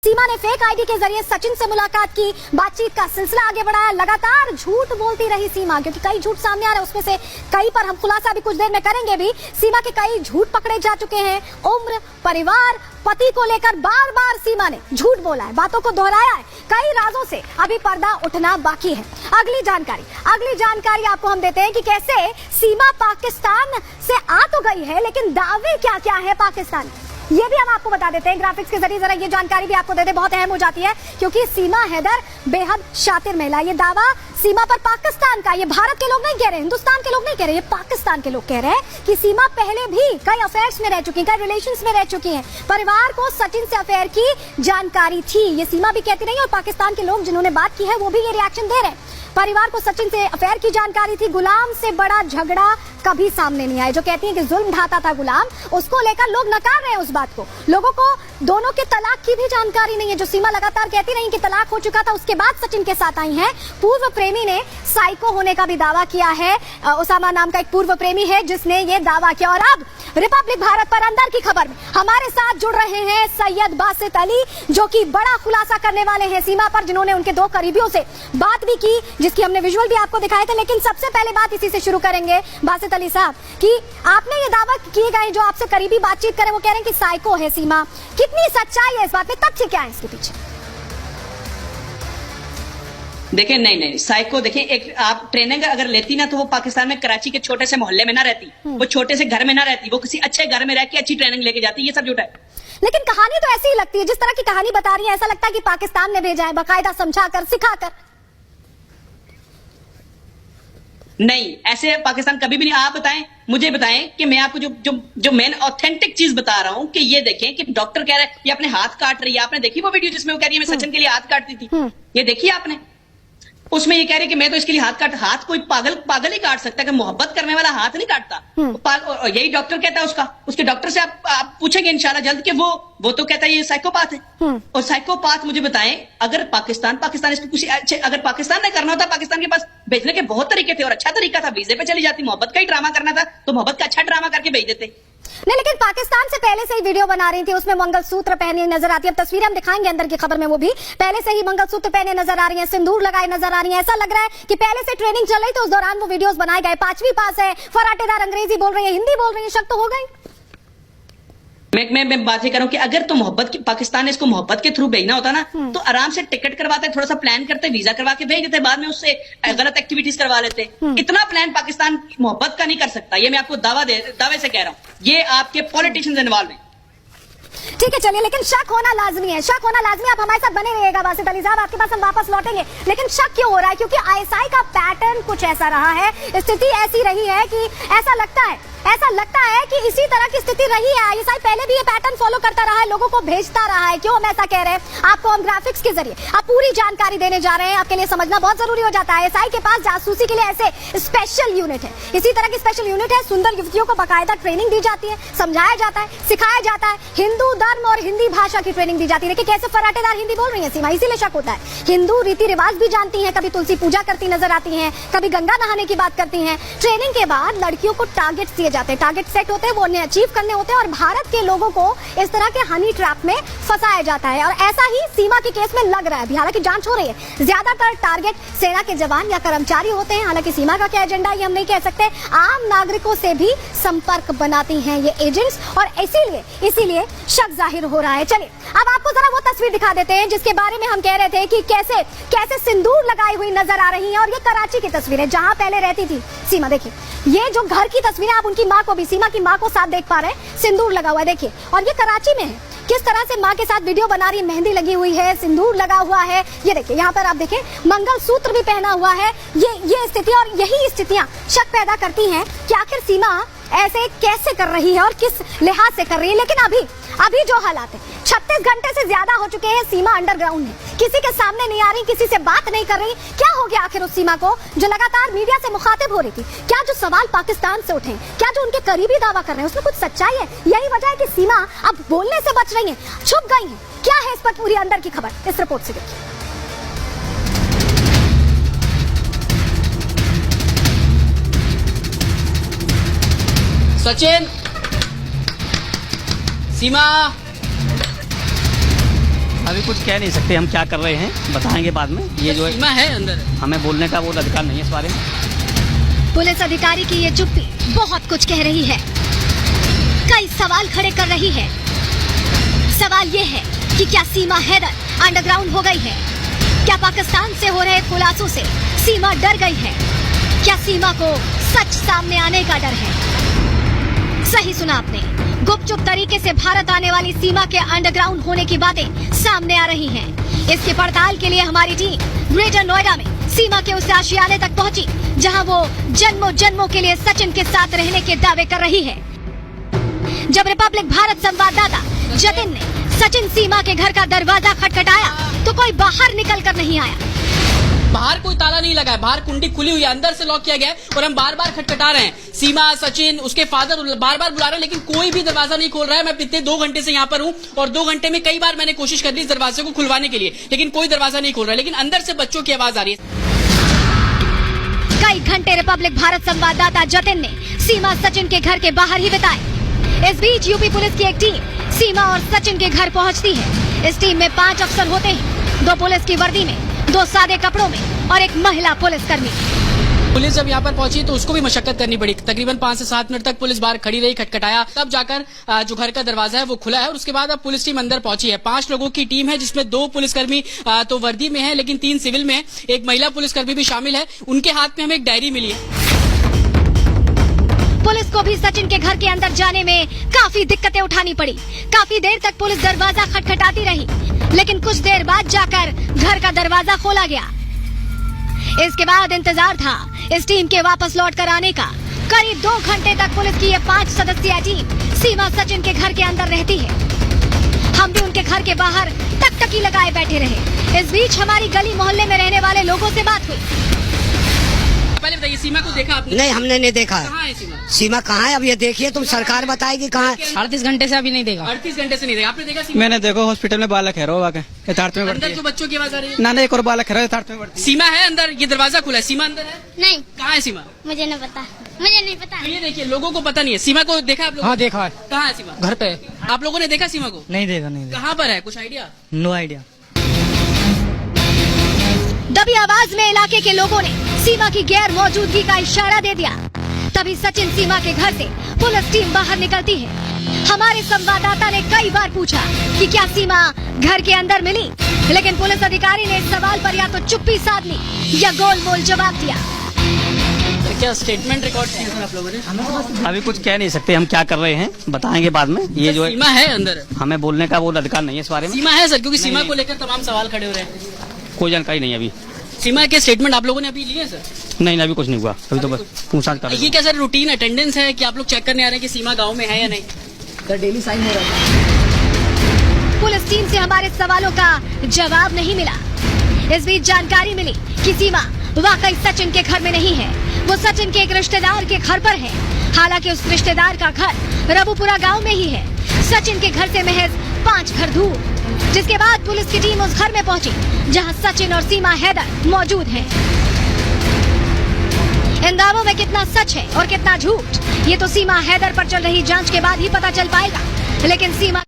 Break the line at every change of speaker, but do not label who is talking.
सीमा ने fake ID के जरिए सचिन से मुलाकात की, बातचीत का सिलसिला आगे बढ़ाया। लगातार झूठ बोलती रही सीमा, क्योंकि कई झूठ सामने आ रहे हैं, उसमें से कई पर हम खुलासा भी कुछ देर में करेंगे भी। सीमा के कई झूठ पकड़े जा चुके हैं। उम्र, परिवार, पति को लेकर बार बार सीमा ने झूठ बोला है, बातों को दोहराया है। कई राजों से अभी पर्दा उठना बाकी है। अगली जानकारी आपको हम देते हैं कि कैसे सीमा पाकिस्तान से आ तो गई है, लेकिन दावे क्या क्या है पाकिस्तान, ये भी हम आपको बता देते हैं ग्राफिक्स के जरिए। जरा ये जानकारी भी आपको दे दे, बहुत अहम हो जाती है, क्योंकि सीमा हैदर बेहद शातिर महिला। ये दावा सीमा पर पाकिस्तान का, ये भारत के लोग नहीं कह रहे, हिंदुस्तान के लोग नहीं कह रहे, ये पाकिस्तान के लोग कह रहे हैं कि सीमा पहले भी कई अफेयर्स में रह चुकी है, कई रिलेशंस में रह चुकी हैं। परिवार को सचिन से अफेयर की जानकारी थी, ये सीमा भी कहती नहीं, और पाकिस्तान के लोग जिन्होंने बात की है वो भी ये रिएक्शन दे रहे हैं। परिवार को सचिन से अफेयर की जानकारी थी। गुलाम से बड़ा झगड़ा कभी सामने नहीं आया। जो कहती है कि जुल्म ढाता था गुलाम, उसको लेकर लोग नकार रहे हैं उस बात को। लोगों को दोनों के तलाक की भी जानकारी नहीं है, जो सीमा लगातार कहती रही कि तलाक हो चुका था, उसके बाद सचिन के साथ आई हैं। पूर्व प्रेमी ने साइको होने का भी दावा किया है। उसामा नाम का एक पूर्व प्रेमी है जिसने ये दावा किया। और अब रिपब्लिक भारत पर अंदर की खबर में हमारे साथ जुड़ रहे हैं सैयद बासित अली, जो कि बड़ा खुलासा करने वाले हैं सीमा पर, जिन्होंने उनके 2 करीबियों से बात भी की, जिसकी हमने विजुअल भी आपको दिखाए थे। लेकिन सबसे पहले बात इसी से शुरू करेंगे बासित अली साहब, कि आपने ये दावा किए गए, जो आपसे करीबी बातचीत करें वो कह रहे हैं कि साइको है सीमा, कितनी सच्चाई है इस बात में, तथ्य क्या है इसके पीछे?
देखिए नहीं साइको, देखिए एक आप ट्रेनिंग अगर लेती ना, तो वो पाकिस्तान में कराची के छोटे से मोहल्ले में ना रहती, वो छोटे से घर में ना रहती, वो किसी अच्छे घर में रह के अच्छी ट्रेनिंग लेके जाती। ये सब झूठ है।
लेकिन कहानी तो ऐसी ही लगती है, जिस तरह की कहानी बता रही है, ऐसा लगता है कि पाकिस्तान ने भेजा है, बाकायदा समझाकर, सिखाकर।
नहीं, ऐसे पाकिस्तान कभी भी नहीं। आप बताएं, मुझे बताएं कि मैं आपको जो मेन ऑथेंटिक चीज बता रहा हूं, कि ये देखें कि डॉक्टर कह रहा है ये अपने हाथ काट रही है। आपने देखी वो वीडियो जिसमें वो कह रही है मैं सचिन के लिए हाथ काटती थी? ये देखिए आपने, उसमें ये कह रही है कि मैं तो इसके लिए हाथ कोई पागल ही काट सकता है, कि मोहब्बत करने वाला हाथ नहीं काटता। यही डॉक्टर कहता है उसके डॉक्टर से आप पूछेंगे इंशाल्लाह जल्द, कि वो तो कहता है ये साइकोपाथ है। और साइकोपाथ मुझे बताएं, अगर पाकिस्तान इसको कुछ अच्छे, अगर पाकिस्तान ने करना होता, पाकिस्तान के पास भेजने के बहुत तरीके थे और अच्छा तरीका था, वीजे पे चली जाती। मोहब्बत का ही ड्रामा करना था तो मोहब्बत का अच्छा ड्रामा करके भेज देते।
नहीं, लेकिन पाकिस्तान से पहले से ही वीडियो बना रही थी, उसमें मंगलसूत्र पहने नजर आती है। अब तस्वीरें हम दिखाएंगे अंदर की खबर में, वो भी पहले से ही मंगलसूत्र पहने नजर आ रही है, सिंदूर लगाए नजर आ रही है। ऐसा लग रहा है कि पहले से ट्रेनिंग चल रही थी, उस दौरान वो वीडियोस बनाए गए। 5वीं पास है, फराटेदार अंग्रेजी बोल रही है, हिंदी बोल रही है, शक तो हो गई।
मैं बात ये कर रहा हूं कि अगर तो पाकिस्तान ने इसको मोहब्बत के थ्रू भेजना होता ना, तो आराम से टिकट करवाते, थोड़ा सा प्लान करते, वीजा करवा के भेज देते, बाद में उससे गलत एक्टिविटीज करवा लेते। इतना प्लान पाकिस्तान मोहब्बत का नहीं कर सकता, ये मैं आपको दावे से कह रहा हूं। ये आपके पॉलिटिशियंस इन्वॉल्व हैं।
ठीक है, चलिए, लेकिन शक होना लाजमी है, शक होना लाजमी। आप हमारे साथ बने रहिएगा बासित अली साहब, आपके पास हम वापस लौटेंगे। लेकिन शक क्यों हो रहा है? क्योंकि आईएसआई का पैटर्न कुछ ऐसा रहा है, स्थिति ऐसी रही है कि ऐसा लगता है कि इसी तरह की स्थिति रही है। आईएसआई पहले भी ये पैटर्न फॉलो करता रहा है, लोगों को भेजता रहा है। क्यों हम ऐसा कह रहे हैं? आपको हम ग्राफिक्स के जरिए आप पूरी जानकारी देने जा रहे हैं, आपके लिए समझना बहुत जरूरी हो जाता है। आईएसआई के पास जासूसी के लिए ऐसे स्पेशल यूनिट है, इसी तरह की स्पेशल यूनिट है। सुंदर युवतियों को बाकायदा ट्रेनिंग दी जाती है, समझाया जाता है, सिखाया जाता है, हिंदू धर्म और हिंदी भाषा की ट्रेनिंग दी जाती है। देखिए कैसे फराटेदार हिंदी बोल रही है सीमा, इसीलिए शक होता है। हिंदू रीति रिवाज भी जानती है, कभी तुलसी पूजा करती नजर आती है, कभी गंगा नहाने की बात करती है। ट्रेनिंग के बाद लड़कियों को टारगेट दिए जाते हैं, टारगेट सेट होते हैं, वो उन्हें अचीव करने होते हैं, और भारत के लोगों को इस तरह के हनी ट्रैप में फंसाया जाता है। और ऐसा ही सीमा के केस में लग रहा है अभी, हालांकि जांच हो रही है। ज्यादातर टारगेट सेना के जवान या कर्मचारी होते हैं। हालांकि सीमा का क्या एजेंडा ये हम नहीं कह सकते। आम नागरिकों से भी संपर्क बनाती हैं ये एजेंट्स, और इसीलिए शक जाहिर हो रहा है। चलिए अब आपको जरा वो तस्वीर दिखा देते हैं जिसके बारे में हम कह रहे थे कि कैसे सिंदूर लगाई हुई नजर आ रही है। और ये कराची की तस्वीर है, जहां पहले रहती थी सीमा। देखिए ये जो घर की तस्वीर है, आप उनकी माँ को भी, सीमा की माँ को साथ देख पा रहे हैं, सिंदूर लगा हुआ है। देखिए, और ये कराची में है, किस तरह से माँ के साथ वीडियो बना रही है, मेहंदी लगी हुई है, सिंदूर लगा हुआ है। ये देखिए यहाँ पर आप देखें, मंगलसूत्र भी पहना हुआ है। ये स्थिति और यही स्थितियां शक पैदा करती हैं कि आखिर सीमा ऐसे कैसे कर रही है और किस लिहाज से कर रही है। लेकिन अभी जो हालात है, 36 घंटे से ज्यादा हो चुके हैं, सीमा अंडरग्राउंड है, किसी के सामने नहीं आ रही, किसी से बात नहीं कर रही। क्या हो गया आखिर उस सीमा को जो लगातार मीडिया से मुखातिब हो रही थी? क्या जो सवाल पाकिस्तान से उठे, क्या जो उनके करीबी दावा कर रहे हैं, उसमें कुछ सच्चाई है? यही वजह है कि सीमा अब बोलने से बच रही है, छुप गई है। क्या है इस पर पूरी अंदर की खबर, इस रिपोर्ट से देखिए।
सचिन, सीमा, अभी कुछ कह नहीं सकते हम क्या कर रहे हैं, बताएंगे बाद में। ये जो
सीमा है अंदर,
हमें बोलने का वो अधिकार नहीं है इस बारे में।
पुलिस अधिकारी की ये चुप्पी बहुत कुछ कह रही है, कई सवाल खड़े कर रही है। सवाल ये है कि क्या सीमा हैदर अंडरग्राउंड हो गई है? क्या पाकिस्तान से हो रहे खुलासों से सीमा डर गई है? क्या सीमा को सच सामने आने का डर है? सही सुना आपने, गुपचुप तरीके से भारत आने वाली सीमा के अंडरग्राउंड होने की बातें सामने आ रही हैं। इसकी पड़ताल के लिए हमारी टीम ग्रेटर नोएडा में सीमा के उस आशियाने तक पहुंची जहां वो जन्मों जन्मों के लिए सचिन के साथ रहने के दावे कर रही है। जब रिपब्लिक भारत संवाददाता जतिन ने सचिन सीमा के घर का दरवाजा खटखटाया तो कोई बाहर निकल कर नहीं आया।
बाहर कोई ताला नहीं लगा है, बाहर कुंडी खुली हुई है, अंदर से लॉक किया गया है और हम बार बार खटखटा रहे हैं। सीमा, सचिन, उसके फादर बार बार बुला रहे हैं लेकिन कोई भी दरवाजा नहीं खोल रहा है। मैं पिछले 2 घंटे से यहाँ पर हूँ और 2 घंटे में कई बार मैंने कोशिश कर ली इस दरवाजे को खुलवाने के लिए, लेकिन कोई दरवाजा नहीं खोल रहा है। लेकिन अंदर से बच्चों की आवाज आ रही है।
कई घंटे रिपब्लिक भारत संवाददाता जतिन ने सीमा सचिन के घर के बाहर ही बिताए। इस बीच यूपी पुलिस की एक टीम सीमा और सचिन के घर पहुंचती है। इस टीम में 5 अफसर होते हैं, 2 पुलिस की वर्दी में, 2 सादे कपड़ों में और एक महिला पुलिसकर्मी।
पुलिस जब यहाँ पर पहुंची तो उसको भी मशक्कत करनी पड़ी। तकरीबन 5 से 7 मिनट तक पुलिस बाहर खड़ी रही, खटखटाया, तब जाकर जो घर का दरवाजा है वो खुला है और उसके बाद अब पुलिस टीम अंदर पहुंची है। 5 लोगों की टीम है जिसमें 2 पुलिसकर्मी तो वर्दी में है लेकिन 3 सिविल में है। एक महिला पुलिसकर्मी भी शामिल है। उनके हाथ में हमें एक डायरी मिली है।
पुलिस को भी सचिन के घर के अंदर जाने में काफी दिक्कतें उठानी पड़ी। काफी देर तक पुलिस दरवाजा खटखटाती रही लेकिन कुछ देर बाद जाकर घर का दरवाजा खोला गया। इसके बाद इंतजार था इस टीम के वापस लौट कर आने का। करीब 2 घंटे तक पुलिस की ये 5 सदस्यीय टीम सीमा सचिन के घर के अंदर रहती है। हम भी उनके घर के बाहर टकटकी लगाए बैठे रहे। इस बीच हमारी गली मोहल्ले में रहने वाले लोगों से बात हुई।
पहले बताइए, सीमा को देखा आपने?
नहीं, हमने नहीं देखा।
कहाँ है सीमा?
सीमा कहाँ है अब ये देखिए, तुम सरकार बताएगी कहाँ है।
38 घंटे से अभी नहीं देखा।
38 घंटे से नहीं देखा। आपने देखा सीमा?
मैंने देखो हॉस्पिटल में बालक है रो यथार्थ में
अंदर जो बच्चों की आवाज आ रही है?
ना एक और बालक है यथार्थ में।
सीमा है अंदर, ये दरवाजा खुला है। सीमा अंदर है?
नहीं,
कहाँ है सीमा?
मुझे नहीं पता, मुझे नहीं पता।
ये देखिए, लोगों को पता नहीं है। सीमा को देखा आप लोग?
हाँ देखा है,
कहाँ है सीमा?
घर पे।
आप लोगों ने देखा सीमा को?
नहीं देखा, नहीं देखा।
कहाँ पर है, कुछ आइडिया?
No idea.
दबी आवाज में इलाके के लोगों ने सीमा की गैर मौजूदगी का इशारा दे दिया। तभी सचिन सीमा के घर से पुलिस टीम बाहर निकलती है। हमारे संवाददाता ने कई बार पूछा कि क्या सीमा घर के अंदर मिली, लेकिन पुलिस अधिकारी ने इस सवाल पर या तो चुप्पी साध ली या गोलमोल जवाब दिया।
क्या स्टेटमेंट रिकॉर्ड किया सर आप लोगों ने?
अभी कुछ कह नहीं सकते हम क्या कर रहे हैं, बताएंगे बाद में। ये जो
सीमा है अंदर,
हमें बोलने का वो अधिकार नहीं है इस बारे में।
सीमा है सर, क्योंकि सीमा को लेकर तमाम सवाल खड़े हो रहे हैं।
कोई जानकारी नहीं अभी।
सीमा के स्टेटमेंट आप लोगों ने अभी लिए सर?
नहीं, अभी कुछ नहीं हुआ, अभी तो बस पूछताछ कर रहे
ये
हैं।
क्या सर रूटीन अटेंडेंस है कि आप लोग चेक करने आ रहे हैं कि सीमा गाँव में है या नहीं?
सर डेली साइन हो रहा है।
पुलिस टीम से हमारे सवालों का जवाब नहीं मिला। इस बीच जानकारी मिली कि सीमा वाकई सचिन के घर में नहीं है, वो सचिन के एक रिश्तेदार के घर पर है। हालांकि उस रिश्तेदार का घर रबुपुरा गांव में ही है, सचिन के घर से महज 5 घर दूर। जिसके बाद पुलिस की टीम उस घर में पहुंची जहां सचिन और सीमा हैदर मौजूद हैं। इन दावों में कितना सच है और कितना झूठ, ये तो सीमा हैदर पर चल रही जांच के बाद ही पता चल पाएगा। लेकिन सीमा